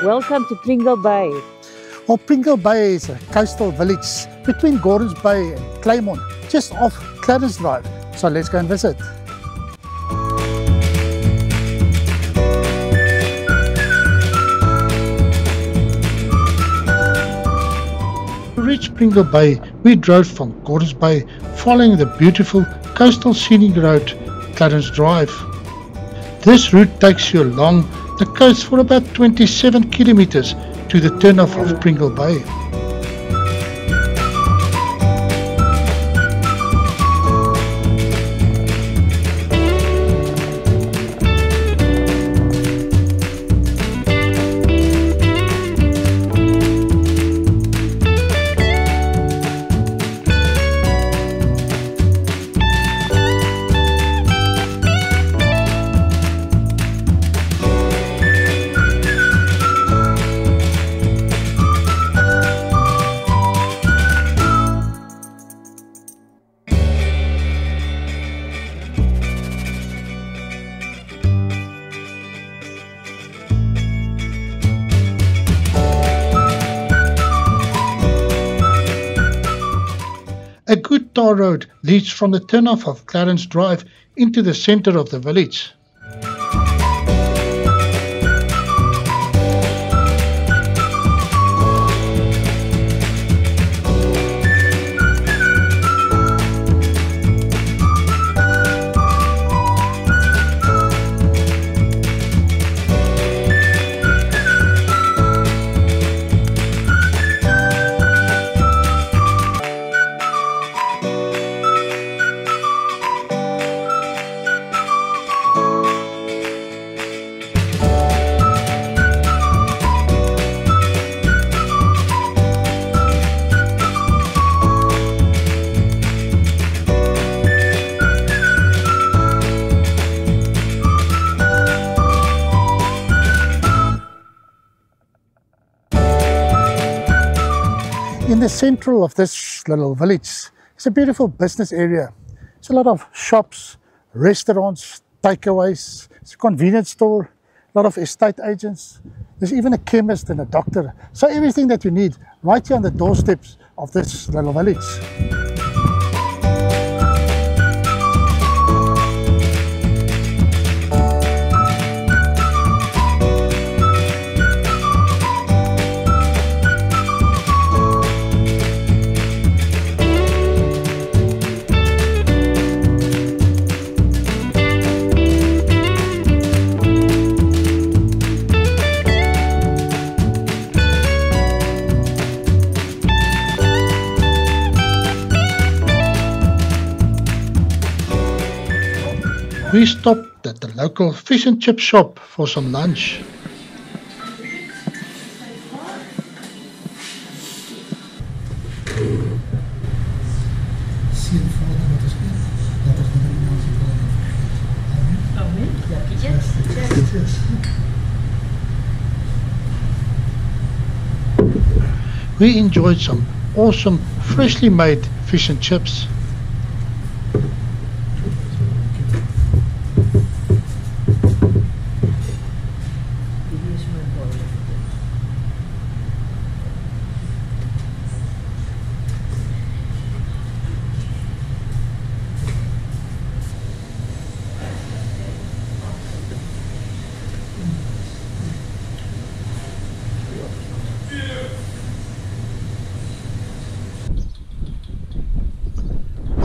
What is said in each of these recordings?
Welcome to Pringle Bay. Well, Pringle Bay is a coastal village between Gordons Bay and Claymont, just off Clarence Drive. So let's go and visit. To reach Pringle Bay, we drove from Gordons Bay following the beautiful coastal scenic road Clarence Drive. This route takes you along the coast for about 27 kilometers to the turnoff of Pringle Bay. A good tar road leads from the turnoff of Clarence Drive into the centre of the village. In the central of this little village is a beautiful business area. It's a lot of shops, restaurants, takeaways, it's a convenience store, a lot of estate agents. There's even a chemist and a doctor. So everything that you need right here on the doorsteps of this little village. We stopped at the local fish and chip shop for some lunch. We enjoyed some awesome freshly made fish and chips.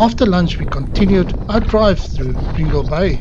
After lunch we continued our drive through Pringle Bay.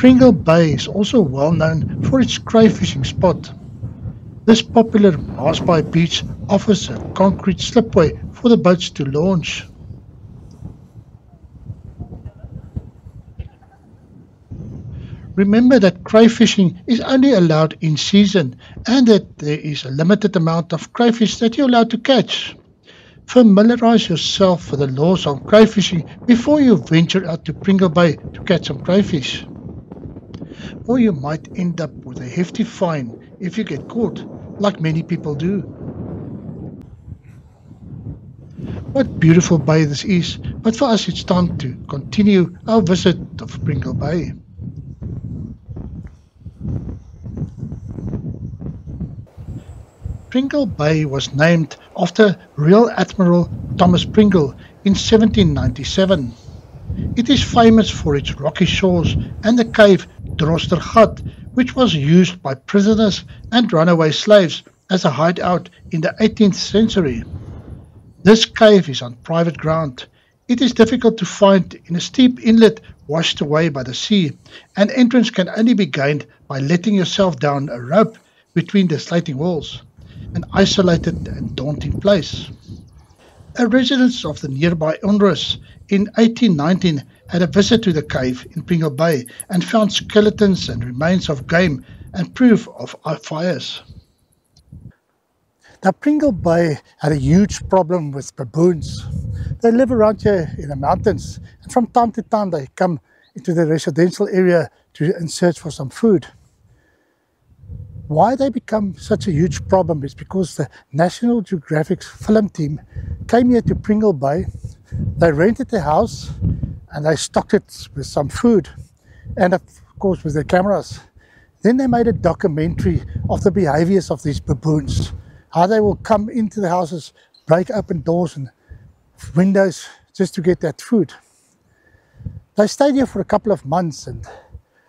Pringle Bay is also well known for its crayfishing spot. This popular Marsby beach offers a concrete slipway for the boats to launch. Remember that crayfishing is only allowed in season and that there is a limited amount of crayfish that you're allowed to catch. Familiarize yourself with the laws on crayfishing before you venture out to Pringle Bay to catch some crayfish. Or you might end up with a hefty fine if you get caught, like many people do. What beautiful bay this is, but for us it's time to continue our visit of Pringle Bay. Pringle Bay was named after Rear Admiral Thomas Pringle in 1797. It is famous for its rocky shores and the cave Drostergat, which was used by prisoners and runaway slaves as a hideout in the 18th century. This cave is on private ground. It is difficult to find in a steep inlet washed away by the sea, and entrance can only be gained by letting yourself down a rope between the slating walls. An isolated and daunting place. A resident of the nearby Unrus in 1819 had a visit to the cave in Pringle Bay and found skeletons and remains of game and proof of fires. Now, Pringle Bay had a huge problem with baboons. They live around here in the mountains, and from time to time they come into the residential area in search for some food. Why they become such a huge problem is because the National Geographic film team came here to Pringle Bay. They rented a house and they stocked it with some food and of course with their cameras. Then they made a documentary of the behaviors of these baboons, how they will come into the houses, break open doors and windows just to get that food. They stayed here for a couple of months, and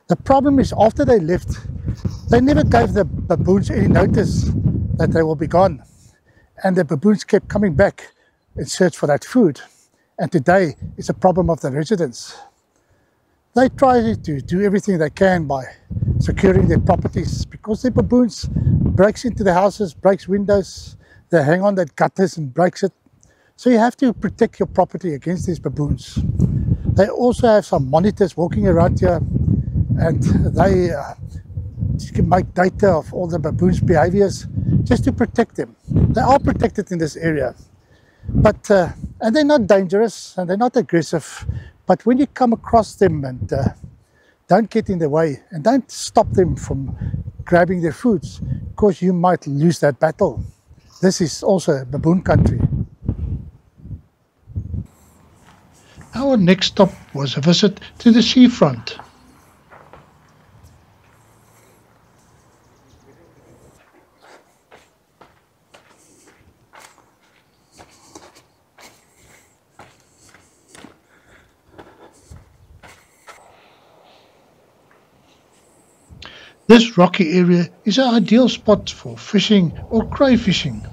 the problem is after they left, they never gave the baboons any notice that they will be gone. And the baboons kept coming back in search for that food. And today it's a problem of the residents. They try to do everything they can by securing their properties because the baboons breaks into the houses, breaks windows, they hang on that gutters and breaks it. So you have to protect your property against these baboons. They also have some monitors walking around here, and they can make data of all the baboons' behaviors just to protect them. They are protected in this area, but and they're not dangerous and they're not aggressive. But when you come across them and don't get in the way and don't stop them from grabbing their foods, because you might lose that battle. This is also baboon country. Our next stop was a visit to the seafront. This rocky area is an ideal spot for fishing or crayfishing.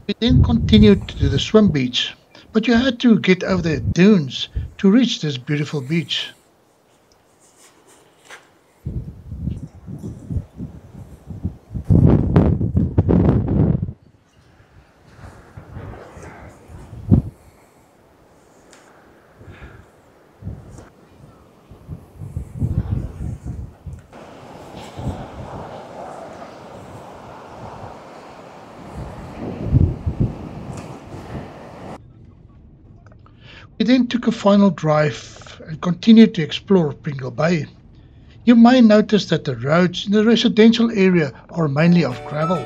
We then continued to the swim beach, but you had to get over the dunes to reach this beautiful beach. We then took a final drive and continued to explore Pringle Bay. You may notice that the roads in the residential area are mainly of gravel.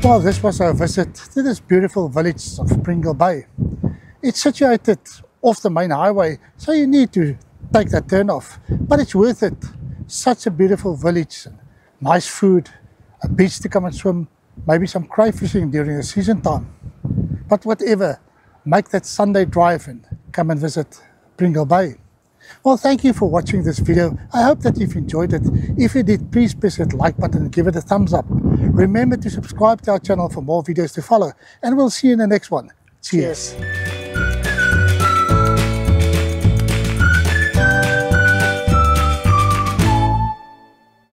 Well, this was our visit to this beautiful village of Pringle Bay. It's situated off the main highway, so you need to take that turn off, but it's worth it. Such a beautiful village, nice food, a beach to come and swim, maybe some crayfishing during the season time. But whatever, make that Sunday drive and come and visit Pringle Bay. Well, thank you for watching this video. I hope that you've enjoyed it. If you did, please press that like button and give it a thumbs up. Remember to subscribe to our channel for more videos to follow, and we'll see you in the next one. Cheers.